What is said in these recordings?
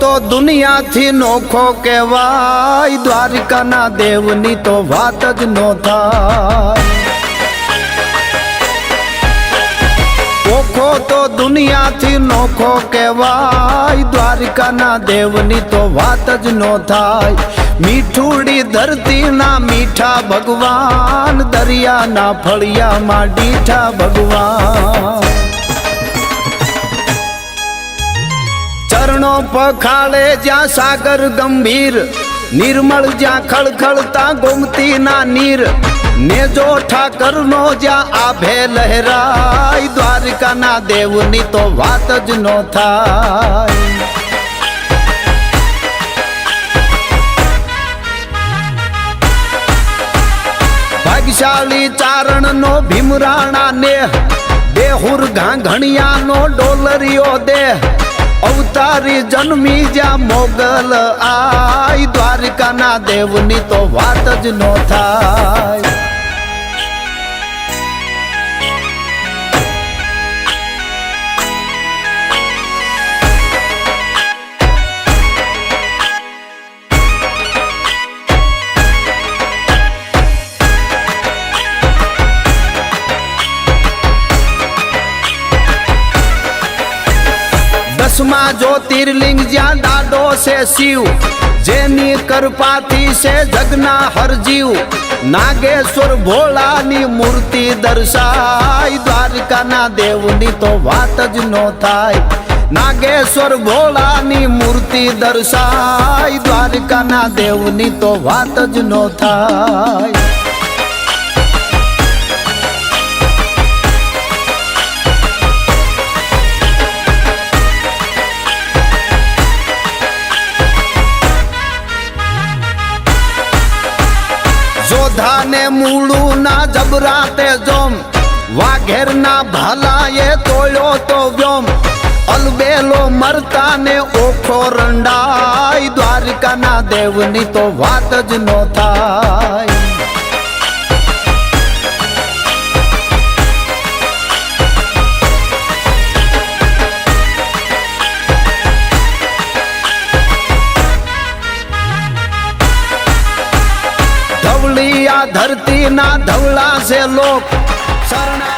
તો દુનિયાથી નોખો કહેવાય, દ્વારિકાના દેવની તો વાત જ નો થાય. ઓખો તો દુનિયાથી નોખો કહેવાય, દ્વારિકાના દેવની તો વાત જ નો થાય. મીઠુડી ધરતીના મીઠા ભગવાન, દરિયાના ફળિયામાં ડીઠા ભગવાન. ચરણો પખાળે જ્યાં સાગર ગંભીર, નિર્મળ જ્યાં ખળખળતા ગોમતીના નીર, નેજો ઠાકરનો જ્યાં આભે લહેરાય, દ્વારિકાના દેવની તો વાત જ નો થાય. ભાગ્યશાળી ચારણનો ભીમરાણા નેહ, દેહુર ઘાંઘણિયાનો ડોલરિયો દેહ, અવતારી જન્મી જ્યાં મોગલ આય, દ્વારિકાના દેવની તો વાત જ નો થાય. દસમા જ્યોતિર્લિંગ જ્યાં દાડો છે શિવ, જેની કૃપાથી છે જગના હરજીવ, નાગેશ્વર ભોળાની મૂર્તિ દર્શાય, દ્વારિકાના દેવની તો વાત જ નો થાય. નાગેશ્વર ભોળાની મૂર્તિ દર્શાય, દ્વારિકાના દેવની તો વાત જ નો થાય. જોધાને મૂળું ના જબરાતે જોમ, વાઘેરના ભાલાએ તોડ્યો તો વ્યોમ, અલબેલો મરતાને ઓખો રંડાય, દ્વારિકાના દેવની તો વાત જ નો થાય. ધવળિયા ધરતીના ધવળા છે લોક, શરણા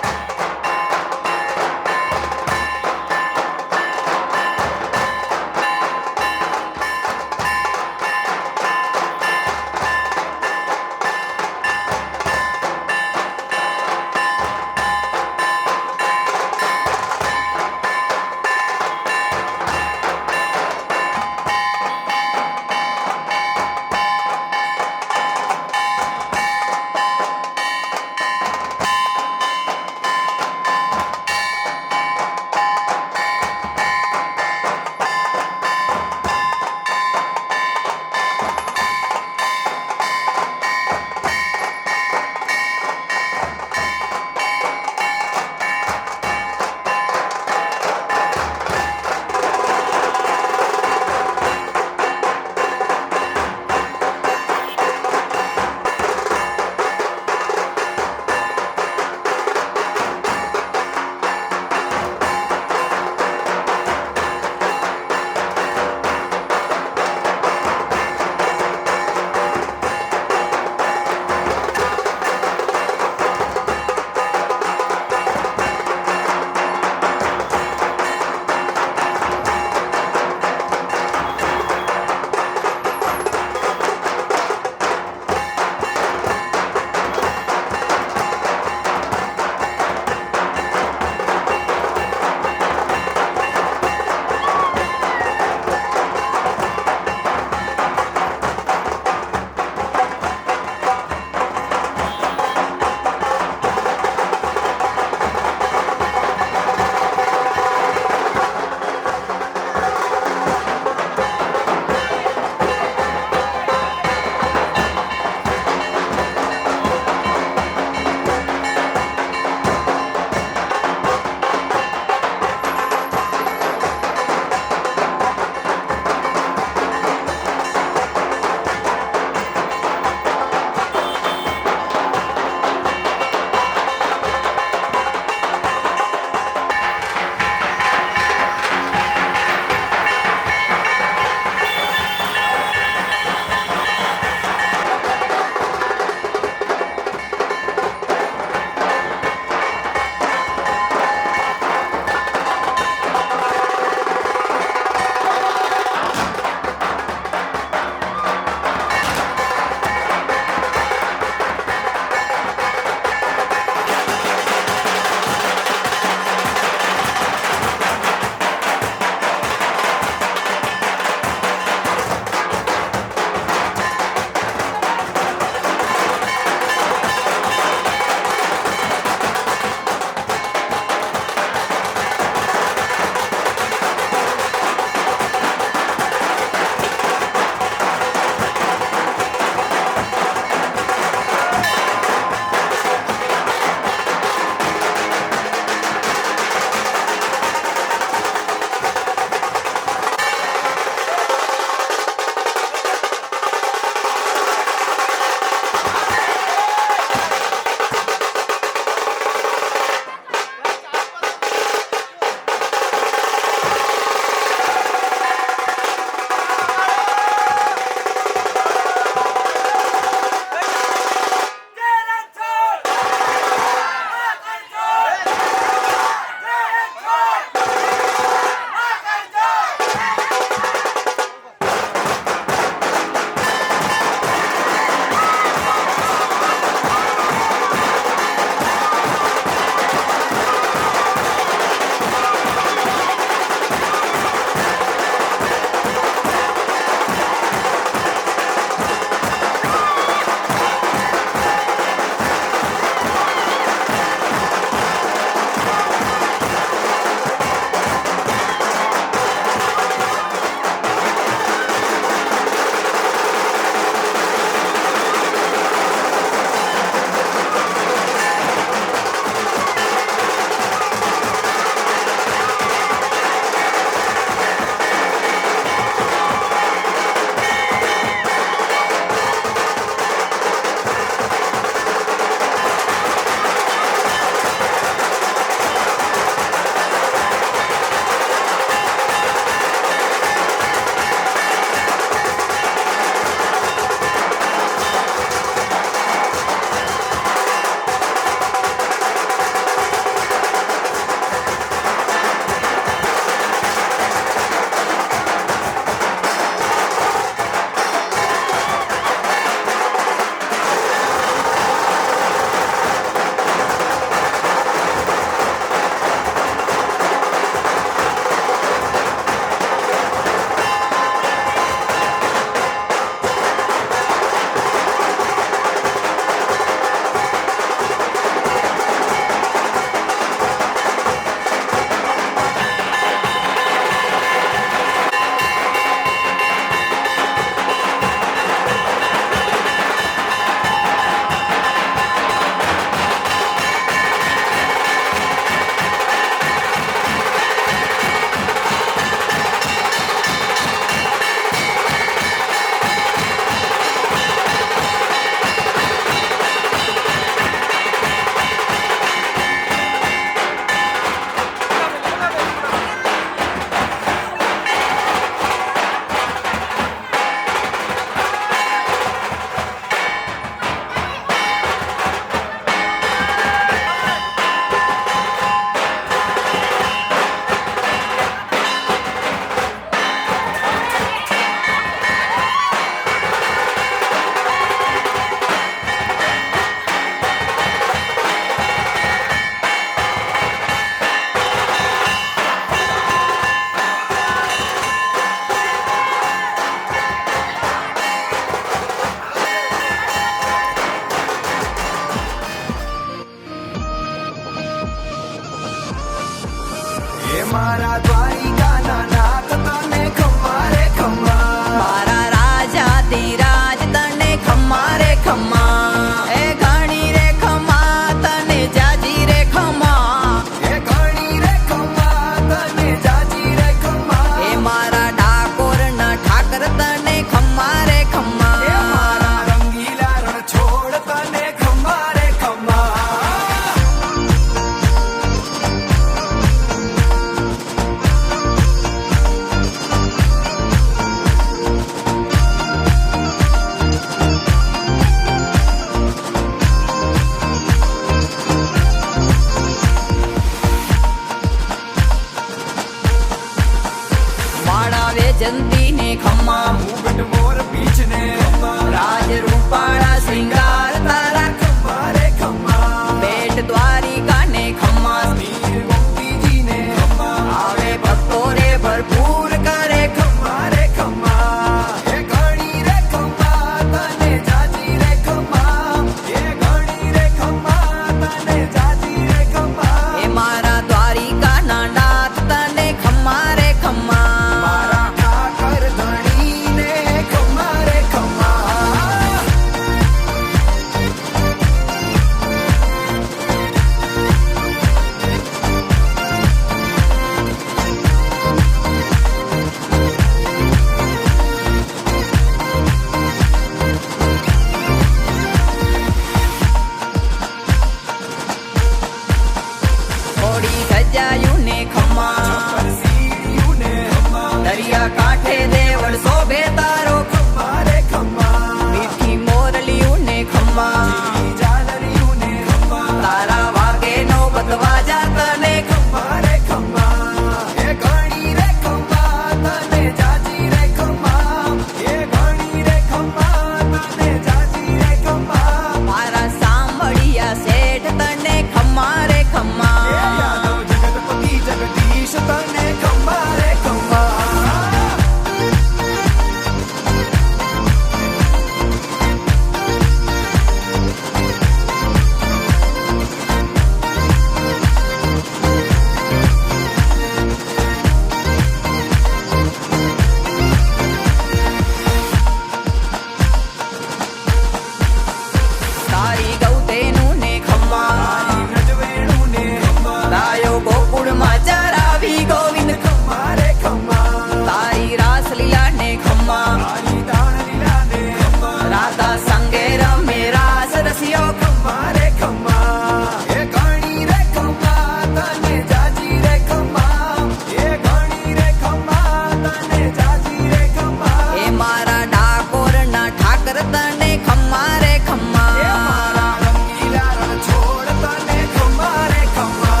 માતા સંગે રમે રાસ રસિયો ખમ્મા રે ખમ્મા એ ઘણી રે ખમ્મા તને જાજી રે ખમ્મા એ ઘણી રે ખમ્મા તને જાજી રે ખમ્મા એ મારા ડાકોરના ઠાકર તને ખમ્મા રે ખમ્મા એ મારા રંગીલા રણ છોડ તને ખમ્મા રે ખમ્મા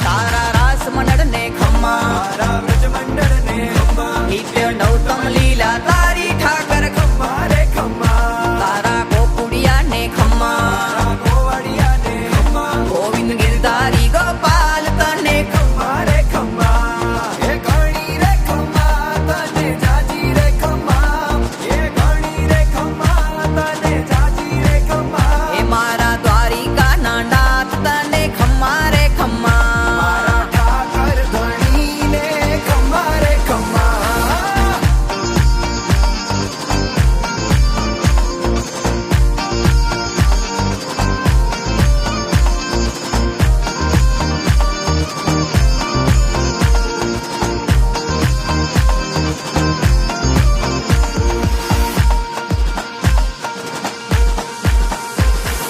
તારા રાસ મંડળ ને ખમ્મા મારા વ્રજ મંડળ ને ખમ્મા નિત્ય નવતમ લીલા તારી ઠાકર ખમ્મા રે ખમ્મા તારા ગોકુડિયા ને ખમ્મા મારા ગોવાળિયા ને ખમ્મા ગોવિંદ ગિરધારી ગોપાલ તને ખમ્મા રે ખમ્મા એ ઘણી રે ખમ્મા તને જાજી રે ખમ્મા એ ઘણી રે ખમ્મા તને જાજી રે ખમ્મા એ મારા દ્વારિકા ના નાથ તને ખમ્મા રે ખમ્મા મારા ઠાકર ધણી ને ખમ્મા રે ખમ્મા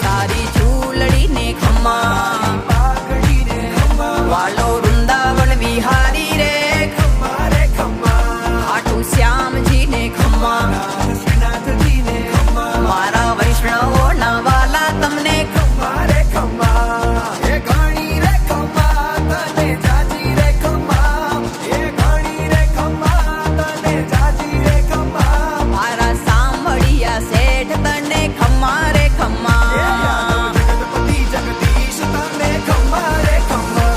તારી ઝૂલડી ને ખમ્મા પાઘડી ને ખમ્મા વાલો વૃંદાવન વિહારી રે ખમ્મા રે ખમ્મા ખાટુ શ્યામજી ને ખમ્મા શ્રીનાથજી ને ખમ્મા મારા વૈષ્ણવો ના વાલા તમને ખમ્મા રે ખમ્મા એ ઘણી રે ખમ્મા તને જાજી રે ખમ્મા એ ઘણી રે ખમ્મા તને જાજી રે ખમ્મા મારા સાંભળિયા શેઠ તને ખમ્મા રે એ ખમ્મા યાદવ જગતપતિ જગદીશ તને ખમ્મા રે ખમ્મા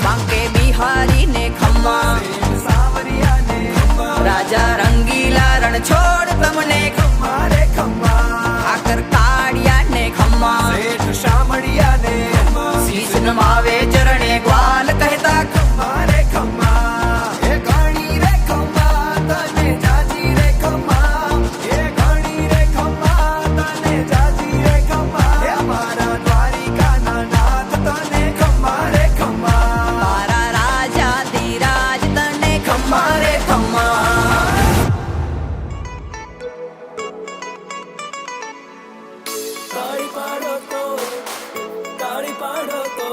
બાંકે બિહારી ને ખમ્મા પ્રેમ સાવરિયા ને ખમ્મા રાજા રંગીલા રણ છોડ તમને ખમ્મા રે ખમ્મા ઠાકર કાળિયા ને ખમ્મા શેઠ શામળિયા ને ખમ્મા શીશ નમાવે ચરણે ગ્વાલ કહેતા ખમ્મા રે ખમ્મા એ ઘણી રે ખમ્મા તને જાજી રે ખમ્મા એ ઘણી રે ખમ્મા તને જાજી રે ખમ્મા એ મારા દ્વારિકાના નાથ તને ખમ્મા રે ખમ્મા મારા રાજા ધીરાજ તને ખમ્મા રે ખમ્મા તાળી પાડો તો તાળી પાડો તો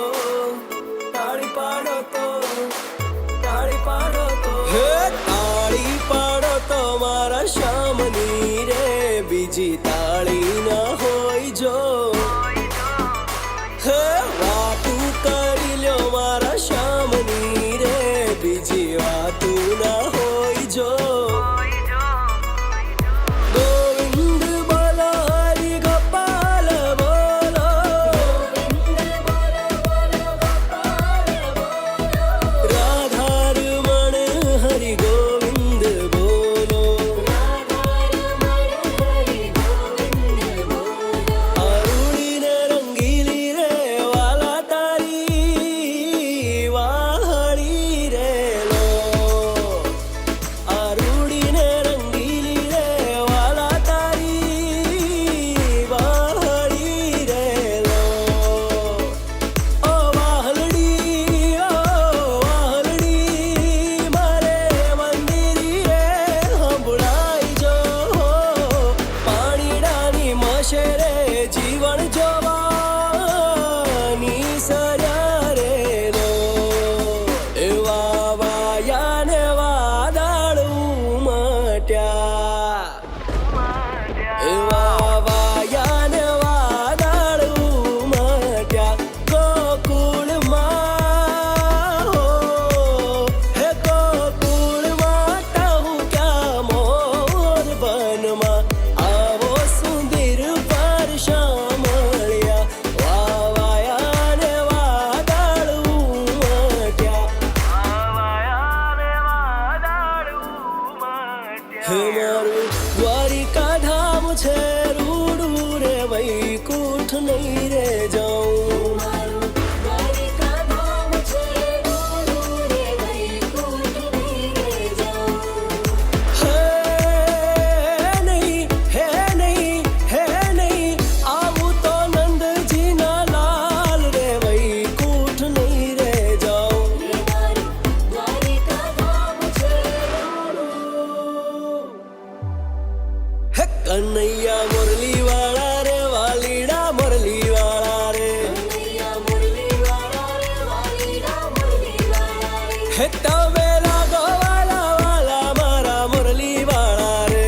હે તમે લાગો વાલા વાલા મારા મુરલી વાળા રે,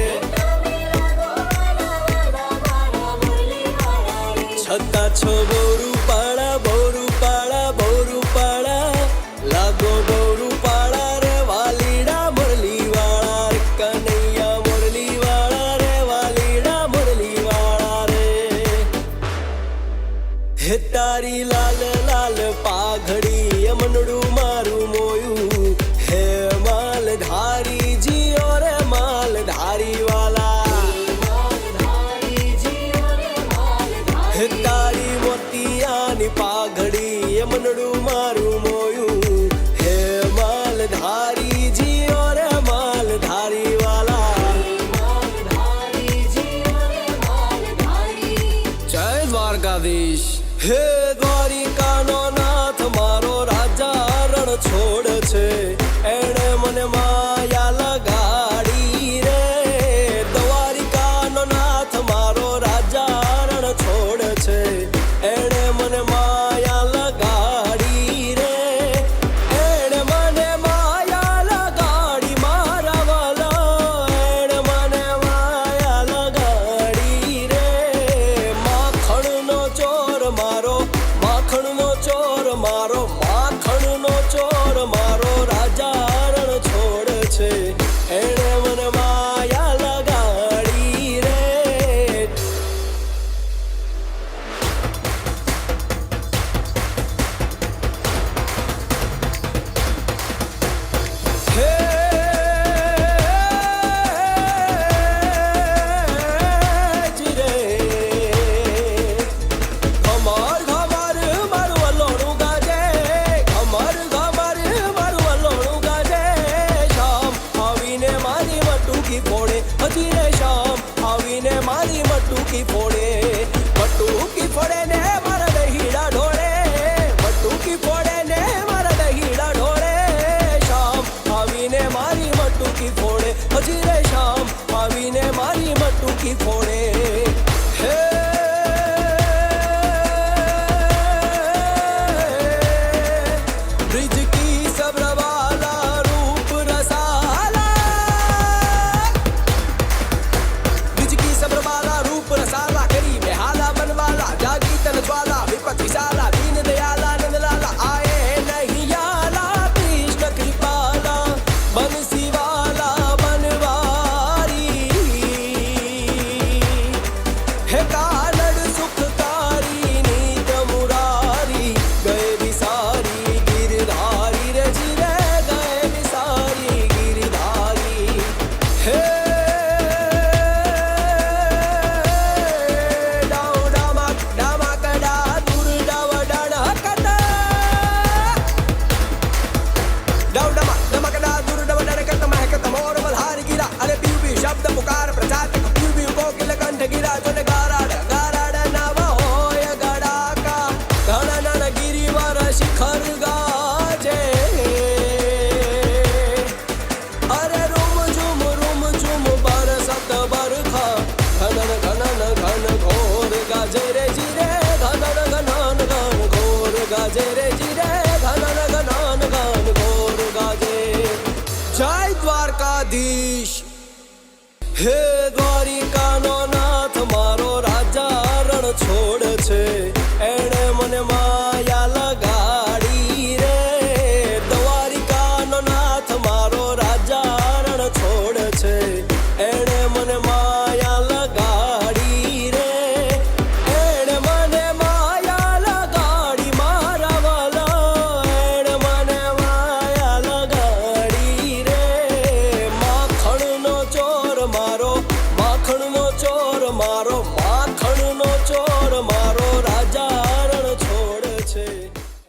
છતાં છો બોરું પાડા બોરું પાડા બોરું પાડા, લાગો બોરું પાડા રે વાલીડા મુરલી વાળા રે, કનૈયા મુરલી વાળા રે વાલીડા મુરલી વાળા રે. હે તારી લાલ લાલ પાઘડી મનડું મારું મોયું, હે માલધારી જીઓ રે માલધારી વાલા, હે તારી મોતિયાની પાઘડી મનડું મારું મોયું, હે માલધારી જીઓ રે માલધારી વાલા. જય દ્વારકાધીશ. હે દ્વારિકાનો નાથ મારો રાજા રણ છોડ છે, એણે મને માયા લગાડી રે. દ્વારિકાનો નાથ મારો રાજા રણ છોડ છે, એણે મને માયા લગાડી રે. એણે મને માયા લગાડી મારા વાલા, એણે મને માયા લગાડી રે. માખણનો ચોર મારો, માખણનો ચોર મારો, માખણનો ચોર મારો રાજા રણ છોડ છે, એણે મને માયા લગાડી રે. હે જી રે, ઘમર ઘમર મારું વલોણું ગાજે, ઘમર ઘમર મારું વલોણું ગાજે. શામ આવીને મારી મટુકી ફોડે, હજી રે શામ આવીને મારી મટુકી ફોડે. મટુકી ફોડે ને મારા દહીડા ઢોળે, મટુકી ફોડે ને મારા દહીડા ઢોળે. શામ આવીને મારી મટુકી ફોડે, હજી રે શામ આવીને મારી મટુકી ફોડે. હે ब्रिज की सब्र वाला रूप रसाला, ब्रिज की सब्र वाला रूप रसाला, करी में हाला बनवाला, जागी तन ज्वाला, विपत विशाला, दीन दयाला नंदलाला, आए नहीं याला कृष्ण कृपाला, बंसी वाला बनवारी. हे कानड़ सुखकारी नीत मुरारी, गए विसारी गिरधारी रे जिरे, गए विसारी गिरधारी. हे डाउ डामक डामकड़ा दूर डव डणकता, डाउ डमक डमकड़ा दूर डव डणकत महकत मोर मल्हार गिरा. अरे पीऊ पी शब्द पुकार प्रचार पीऊ पीऊ कोकिल कंठ गिरा. जो गाराड गाराड नव होय गडाका, गणनन गिरिवर शिखर गाजे. अरे रुम झुम बरसत बरखा, घनन घनन घन घोर गाजे रे जिरे, घनन घनन घन घोर गाजे रे जिरे, घनन घनन घन घोर गाजे. जय द्वारकाधीश. हे